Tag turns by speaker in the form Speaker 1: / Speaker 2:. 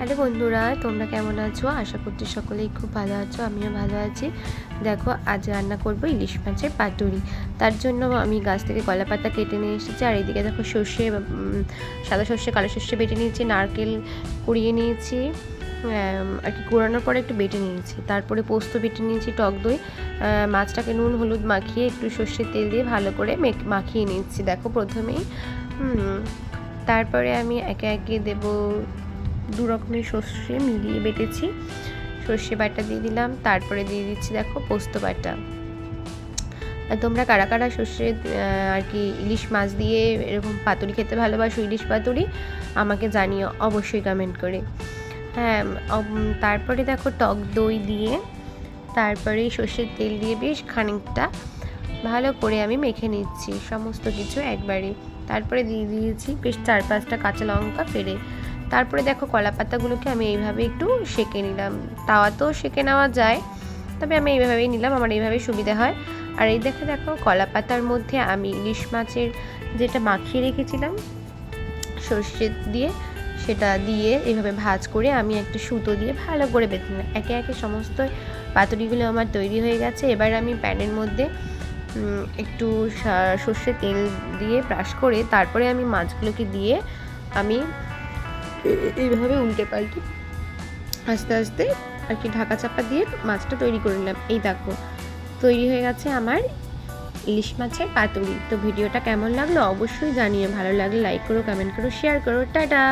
Speaker 1: Hello বন্ধুরা, তোমরা কেমন আছো? আশা করছি সকলেই খুব ভালো আছো। আমিও ভালো আছি। দেখো, আজ রান্না করব ইলিশ মাছের পাতুরি। তার জন্য আমি গাছ থেকে কলা পাতা কেটে নিয়ে এসেছি। আর এইদিকে দেখো সর্ষে, সাদা সর্ষে, কালো সর্ষে বেটে নিয়েছি, নারকেল কুড়িয়ে নিয়েছি, আর কি কুড়ানোর পরে একটু বেটে নিয়েছি। তারপরে পোস্ত বেটে নিয়েছি, টক দই, মাছটাকে নুন হলুদ মাখিয়ে একটু সর্ষের তেল দিয়ে ভালো করে মাখিয়ে নিচ্ছি। দেখো প্রথমেই তারপরে আমি একে একে দেবো দু রকমের সর্ষে মিলিয়ে বেটেছি, সর্ষে বাটা দিয়ে দিলাম। তারপরে দিয়ে দিচ্ছি দেখো পোস্ত বাটা। তোমরা কারা কারা সর্ষে আর কি ইলিশ মাছ দিয়ে এরকম পাতুরি খেতে ভালোবাসো, ইলিশ পাতুরি, আমাকে জানিও অবশ্যই কমেন্ট করে। হ্যাঁ, তারপরে দেখো টক দই দিয়ে, তারপরে সর্ষের তেল দিয়ে বেশ খানিকটা ভালো করে আমি মেখে নিচ্ছি সমস্ত কিছু একবারে। তারপরে দিয়ে দিয়েছি বেশ 4-5টা কাঁচা লঙ্কা ফেলে। তারপরে দেখো কলা পাতাগুলোকে আমি এইভাবে একটু সেঁকে নিলাম। তাওয়াতেও সেঁকে নেওয়া যায়, তবে আমি এইভাবেই নিলাম, আমার এইভাবেই সুবিধা হয়। আর এই দেখো কলা পাতার মধ্যে আমি ইলিশ মাছের যেটা মাখিয়ে রেখেছিলাম সর্ষে দিয়ে, সেটা দিয়ে এইভাবে ভাঁজ করে আমি একটা সুতো দিয়ে ভালো করে বেঁধে নিলাম। একে একে সমস্ত পাতুরিগুলো আমার তৈরি হয়ে গেছে। এবার আমি প্যানের মধ্যে একটু সর্ষের তেল দিয়ে ব্রাশ করে তারপরে আমি মাছগুলোকে দিয়ে আমি এইভাবে উল্টে পাল্টে আস্তে আস্তে আর কি ঢাকা চাপা দিয়ে মাছটা তৈরি করে নিলাম। এই দেখো তৈরি হয়ে গেছে আমার ইলিশ মাছের পাতুরি। তো ভিডিওটা কেমন লাগলো অবশ্যই জানিয়ে, ভালো লাগলে লাইক করো, কমেন্ট করো, শেয়ার করো। টাটা।